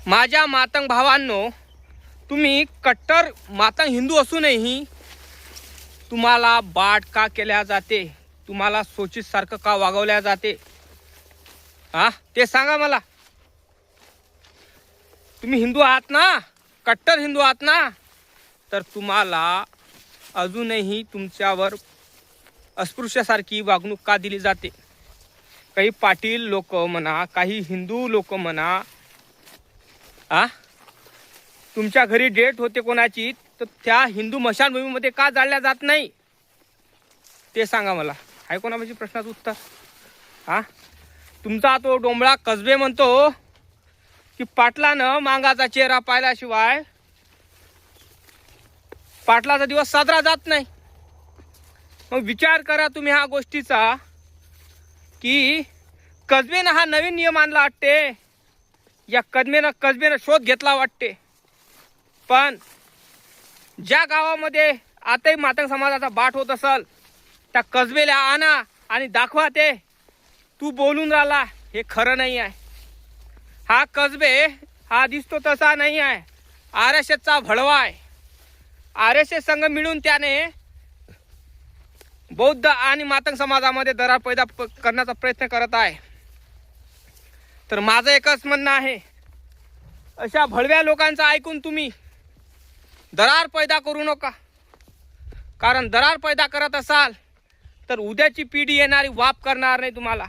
माझ्या मातंग भावांनो, तुम्ही कट्टर मातंग हिंदू असूनही तुम्हाला बाट का केल्या जाते, तुम्हाला सोचित सारखं का वागवल्या जाते? ते सांगा मला. तुम्ही हिंदू आहात ना, कट्टर हिंदू आहात ना, तर तुम्हाला अजूनही तुमच्यावर अस्पृश्यासारखी वागणूक का दिली जाते? काही पाटील लोक म्हणा, काही हिंदू लोक म्हणा, तुमच्या घरी डेट होते कोणाची, तर त्या हिंदू मशानभूमीमध्ये का जाळल्या जात नाही ते सांगा मला. आहे कोणापाशी प्रश्नाचं उत्तर? तुमचा तो डोंबळा कसबे म्हणतो की पाटलानं मांगाचा चेहरा पाहिल्याशिवाय पाटलाचा दिवस साजरा जात नाही. मग विचार करा तुम्ही ह्या गोष्टीचा की कसबेनं हा नवीन नियम आणला वाटते, या कसबेनं शोध घेतला वाटते. पण ज्या गावामध्ये आताही मातंग समाजाचा बाट होत असेल, त्या कसबेला आणा आणि दाखवा ते तू बोलून राहिला हे खरं नाही आहे. हा कसबे हा दिसतो तसा नाही आहे, RSSचा भडवा आहे. RSS संघ मिळून त्याने बौद्ध आणि मातंग समाजामध्ये दरार पैदा करण्याचा प्रयत्न करत आहे. तर माझं एकच म्हणणं आहे, अशा भडव्या लोकांचं ऐकून तुम्ही दरार पैदा करू नका. कारण दरार पैदा करत असाल तर उद्याची पिढी येणारी वाप करणार नाही तुम्हाला.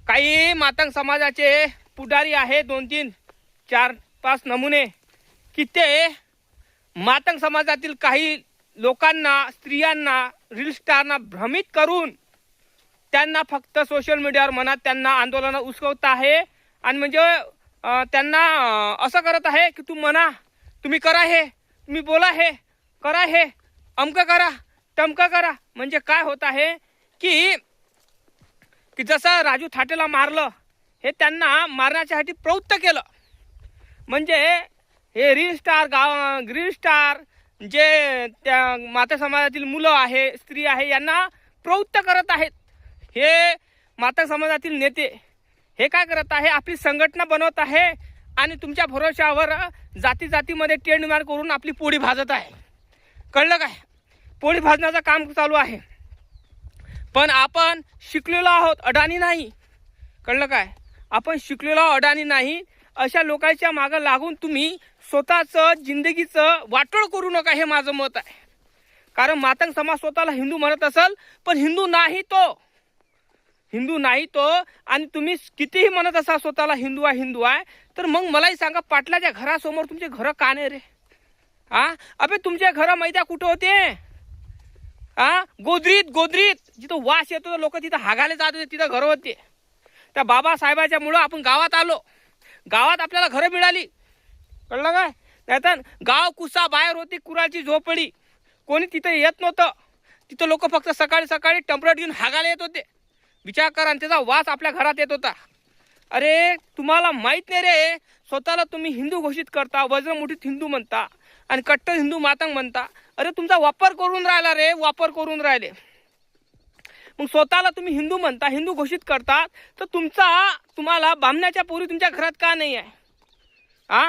काही मातंग समाजाचे पुढारी आहे, 2-3, 4-5 नमुने, की ते मातंग समाजातील काही लोकांना, स्त्रियांना, रील स्टारना भ्रमित करून त्यांना फक्त सोशल मीडियावर म्हणा त्यांना आंदोलन उस्कवत आहे. आणि म्हणजे त्यांना असं करत आहे की तू म्हणा, तुम्ही करा हे, तुम्ही बोला हे, करा हे, अमकं करा, टमकं करा. म्हणजे काय होत आहे की जसं राजू थाटेला मारलं, हे त्यांना मारण्याच्यासाठी प्रवृत्त केलं. म्हणजे हे रील स्टार जे त्या माता समाजातील मुलं आहे, स्त्री आहे, यांना प्रवृत्त करत आहेत. हे माता समाजातील नेते हे काय करत आहे, आपली संघटना बनवत आहे आणि तुमच्या भरोशावर जाती जातीमध्ये टेंड मार करून आपली पोळी भाजत आहे. कळलं काय? पोळी भाजण्याचं काम चालू आहे. पण आपण शिकलेलो आहोत, अडाणी नाही. कळलं काय? आपण शिकलेलो अडाणी नाही. अशा लोकांच्या मागं लागून तुम्ही स्वतःचं जिंदगीचं वाटोळ करू नका, हे माझं मत आहे. कारण मातंग समाज स्वतःला हिंदू म्हणत असेल, पण हिंदू नाही तो. आणि तुम्ही कितीही म्हणत असा स्वतःला हिंदू आहे, तर मग मलाही सांगा, पाटलाच्या घरासमोर तुमचे घरं का नाही रे? अबे तुमच्या घरं माहिती कुठं होते? गोदरीत जिथं वास येतो लोक तिथं हागायला जात होते, तिथं घरं होते. त्या बाबासाहेबाच्या मुळे आपण गावात आलो, गावात आपल्याला घरं मिळाली. कळलं काय? नाहीतर गाव कुसा बाहेर होती, कुराची झोपडी, कोणी तिथं येत नव्हतं. तिथं लोक फक्त सकाळी सकाळी टम्परेट घेऊन हागायला येत होते. विचार करा, आणि त्याचा वास आपल्या घरात येत होता. अरे तुम्हाला माहित नाही रे, स्वतःला तुम्ही हिंदू घोषित करता, वज्रमुठीत हिंदू म्हणता आणि कट्टर हिंदू मातंग म्हणता. अरे तुमचा वापर करून राहिला रे, वापर करून राहिले. मग स्वतःला तुम्ही हिंदू म्हणता, हिंदू घोषित करतात, तर तुम्हाला बामण्याच्या पोरी तुमच्या घरात का नाही आहे?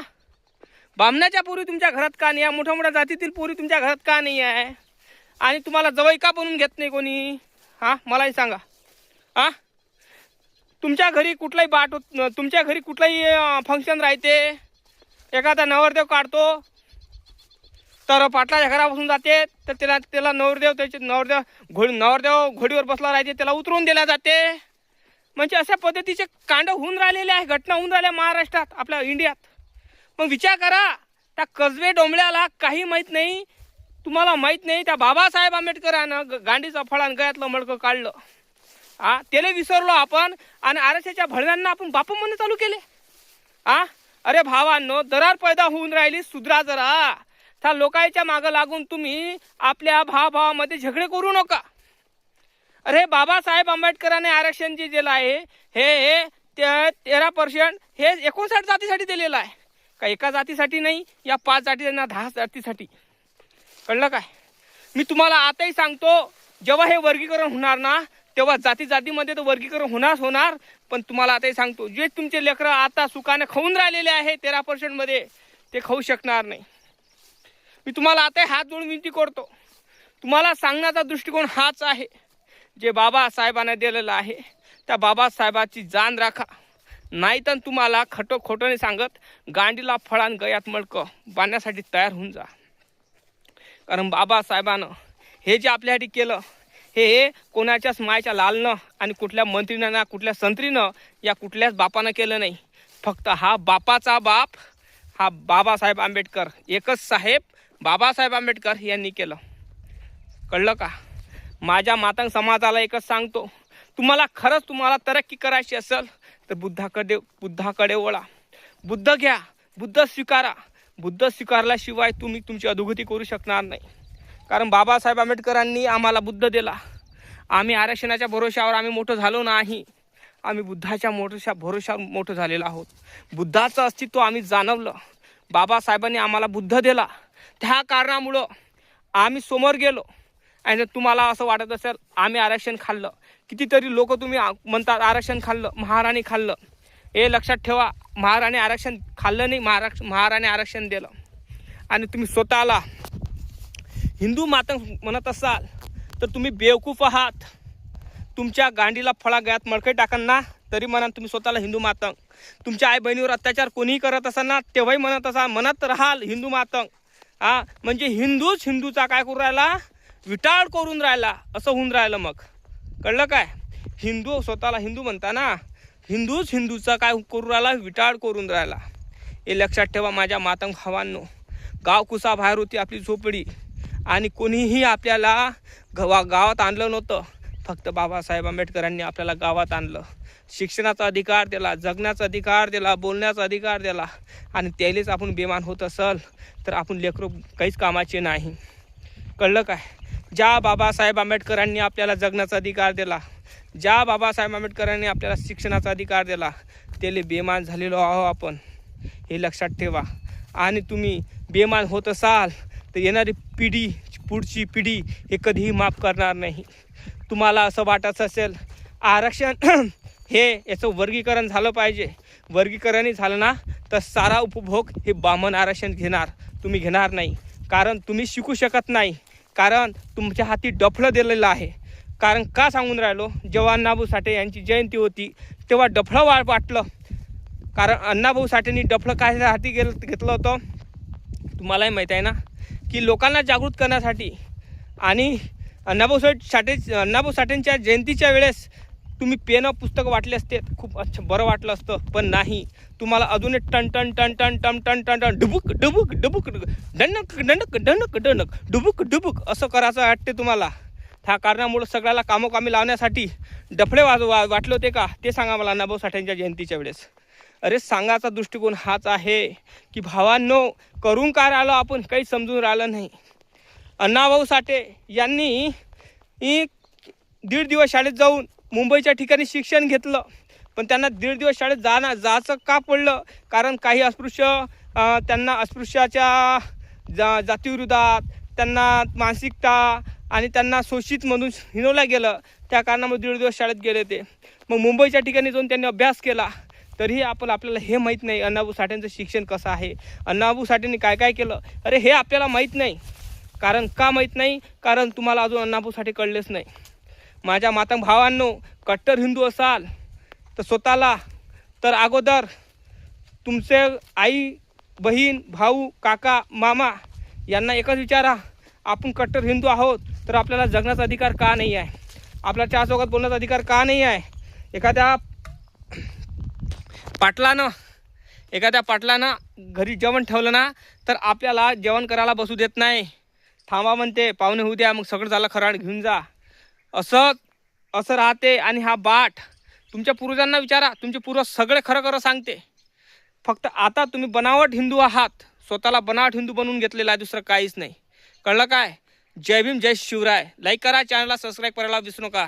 बामण्याच्या पोरी तुमच्या घरात का नाही आहे? मोठ्या मोठ्या जातीतील पोरी तुमच्या घरात का नाही आहे? आणि तुम्हाला जवळ का बनवून घेत नाही कोणी? मलाही सांगा. तुमच्या घरी कुठलाही तुमच्या घरी कुठलाही फंक्शन राहते, एखादा नवरदेव काढतो, तर पाटलाच्या घरापासून जाते, तर त्याला नवरदेव घोडीवर बसला राहते, त्याला उतरवून दिला जाते. म्हणजे अशा पद्धतीचे कांड होऊन राहिलेले आहे, घटना होऊन राहिल्या महाराष्ट्रात, आपल्या इंडियात. मग विचार करा, त्या कसबे डोंबळ्याला काही माहीत नाही. तुम्हाला माहीत नाही, त्या बाबासाहेब आंबेडकरांनं गांडीचं फळान गळ्यातलं मडकं काढलं. त्याला विसरलो आपण, आणि RSSच्या भडव्यांना आपण बाप म्हणणं चालू केले. अरे भावांनो, दरार पैदा होऊन राहिली, सुधरा जरा. त्या लोकांच्या मागं लागून तुम्ही आपल्या भावामध्ये झगडे करू नका. अरे बाबासाहेब आंबेडकरांनी आरक्षण जे दिलं आहे, हे 13% हे 59 जातीसाठी दिलेलं आहे. का एका जातीसाठी नाही, या 5 जाती ना 10 जातीसाठी. कळलं काय? मी तुम्हाला आताही सांगतो, जेव्हा हे वर्गीकरण होणार ना, तेव्हा जाती जातीमध्ये तर वर्गीकरण होणार. पण तुम्हाला आताही सांगतो, जे तुमचे लेकरं आता सुखाने खाऊन राहिलेले आहे 13% मध्ये, ते खाऊ शकणार नाही. मी तुम्हाला आता हात जोडून विनंती करतो, तुम्हाला सांगण्याचा दृष्टिकोन हाच आहे, जे बाबासाहेबांना दिलेलं आहे त्या बाबासाहेबाची जाण राखा. नाही तर तुम्हाला खोटं सांगत गांडीला फळान गयात मळकं बांधण्यासाठी तयार होऊन जा. कारण बाबासाहेबानं हे जे आपल्यासाठी केलं, हे कोणाच्याच मायच्या लालनं आणि कुठल्या मंत्रीनं ना कुठल्या संत्रीनं या कुठल्याच बापानं केलं नाही. फक्त हा बापाचा बाप, हा बाबासाहेब आंबेडकर, एकच साहेब बाबासाहेब आंबेडकर यांनी केलं. कळलं का? माझ्या मातंग समाजाला एकच सांगतो, तुम्हाला तरक्की करायची असेल तर बुद्धाकडे वळा. बुद्ध घ्या, बुद्ध स्वीकारा. बुद्ध स्वीकारल्याशिवाय तुम्ही तुमची अधोगती करू शकणार नाही. कारण बाबासाहेब आंबेडकरांनी आम्हाला बुद्ध दिला. आम्ही आरक्षणाच्या भरोशावर आम्ही मोठं झालो नाही, आम्ही बुद्धाच्या भरोशावर मोठं झालेलो आहोत. बुद्धाचं अस्तित्व आम्ही जाणवलं. बाबासाहेबांनी आम्हाला बुद्ध दिला, त्या कारणामुळं आम्ही समोर गेलो. आणि तुम्हाला असं वाटत असेल आम्ही आरक्षण खाल्लं, कितीतरी लोक तुम्ही म्हणतात आरक्षण खाल्लं, महाराणी खाल्लं. हे लक्षात ठेवा, महाराणी आरक्षण खाल्लं नाही, महाराणी आरक्षण दिलं. आणि तुम्ही स्वतःला हिंदू मातंग म्हणत असाल तर तुम्ही बेवकूफ आहात. तुमच्या गांडीला फळा गळ्यात मडकं टाकन ना तरी म्हणा तुम्ही स्वतःला हिंदू मातंग. तुमच्या आई बहिणीवर अत्याचार कोणीही करत असाल ना तेव्हाही म्हणत राहाल हिंदू मातंग. म्हणजे हिंदूचा काय करून राहिला, विटाळ करून राहिला, असं होऊन राहिलं. मग कळलं काय? हिंदू स्वतःला हिंदू म्हणता ना, हिंदूचा काय करून राहिला, विटाळ करून राहिला. हे लक्षात ठेवा माझ्या मातंग भावांनो. गाव कुसा बाहेर होती आपली झोपडी आणि कोणीही आपल्याला गावात आणलं नव्हतं. फक्त बाबासाहेब आंबेडकरांनी आपल्याला गावात आणलं. शिक्षणाचा अधिकार दिला, जगण्याचा अधिकार दिला, बोलण्याचा अधिकार दिला. आणि त्यालेच आपण बेमान होत असल तर आपण लेकरं काहीच कामाचे नाही. कळलं काय? ज्या बाबासाहेब आंबेडकरांनी आपल्याला जगण्याचा अधिकार दिला, ज्या बाबासाहेब आंबेडकरांनी आपल्याला शिक्षणाचा अधिकार दिला, त्याले बेमान झालेलो आहो आपण. हे लक्षात ठेवा. आणि तुम्ही बेमान होत असाल तर येणारी पुढची पिढी हे कधीही माफ करणार नाही. तुम्हाला असं वाटत असेल आरक्षण हे याचं वर्गीकरण झालं पाहिजे, वर्गीकरणही झालं ना तर सारा उपभोग हे बामण आरक्षण घेणार, तुम्ही घेणार नाही. कारण तुम्ही शिकू शकत नाही, कारण तुमच्या हाती डफळं दिलेलं आहे. कारण का सांगून राहिलो, जेव्हा अण्णाभाऊ साठे यांची जयंती होती तेव्हा डफळं वाटलं. कारण अण्णाभाऊ साठेंनी डफळं काय हाती घेतलं होतं तुम्हालाही माहीत आहे ना, की लोकांना जागृत करण्यासाठी. आणि अण्णाभाऊ साठेंच्या जयंतीच्या वेळेस तुम्ही पेनं पुस्तकं वाटले असते, खूप बरं वाटलं असतं. पण नाही, तुम्हाला अजून एक टन टन टन टन टन टन टन टन डुबुक डुबुक डुबुक डणक डणक डणक डणक डुबुक डुबुक असं करायचं वाटते तुम्हाला. ह्या कारणामुळं सगळ्याला कामोकामी लावण्यासाठी डफळे वाटले होते का ते सांगा मला अण्णाभाऊ साठेंच्या जयंतीच्या वेळेस. अरे सांगायचा दृष्टिकोन हाच आहे की भावांनो, करून काय राहिलो आपण काही समजून राहिलं नाही. अण्णाभाऊ साठे यांनी 1.5 दिवस शाळेत जाऊन मुंबईच्या ठिकाणी शिक्षण घेतलं. पण त्यांना 1.5 दिवस शाळेत जायचं का पडलं? कारण काही त्यांना अस्पृश्याच्या जातीविरोधात त्यांना मानसिकता आणि त्यांना शोषित म्हणून हिणवलं गेलं. त्या कारणामुळे 1.5 दिवस शाळेत गेले ते. मग मुंबईच्या ठिकाणी जाऊन त्यांनी अभ्यास केला. तरीही आपल्याला हे माहीत नाही अण्णाभाऊ साठेंचं शिक्षण कसं आहे, अण्णाभाऊ साठेंनी काय काय केलं. अरे हे आपल्याला माहीत नाही. कारण का माहीत नाही? कारण तुम्हाला अजून अण्णाभाऊ साठे कळलेच नाही. माझ्या मातंग भावांनो, कट्टर हिंदू असाल तर स्वतःला तर अगोदर तुमचे आई बहीण भाऊ काका मामा यांना एकच विचारा, आपण कट्टर हिंदू आहोत तर आपल्याला जगण्याचा अधिकार का नाही आहे? आपल्याला चार चौकात बोलण्याचा अधिकार का नाही आहे? एखाद्या पाटलानं घरी जेवण ठेवलं ना तर आपल्याला जेवण करायला बसू देत नाही. थांबा म्हणते, पाहुणे होऊ द्या, मग सगळं झालं खराड घेऊन जा, असं राहते. आणि हा बाट तुमच्या पूर्वजांना विचारा, तुमचे पूर्वज सगळे खरं सांगते. फक्त आता तुम्ही बनावट हिंदू आहात, स्वतःला बनावट हिंदू बनवून घेतलेला आहे, दुसरं काहीच नाही. कळलं काय? जय भीम, जय शिवराय. लाईक करा, चॅनलला सबस्क्राईब करायला विसरू नका.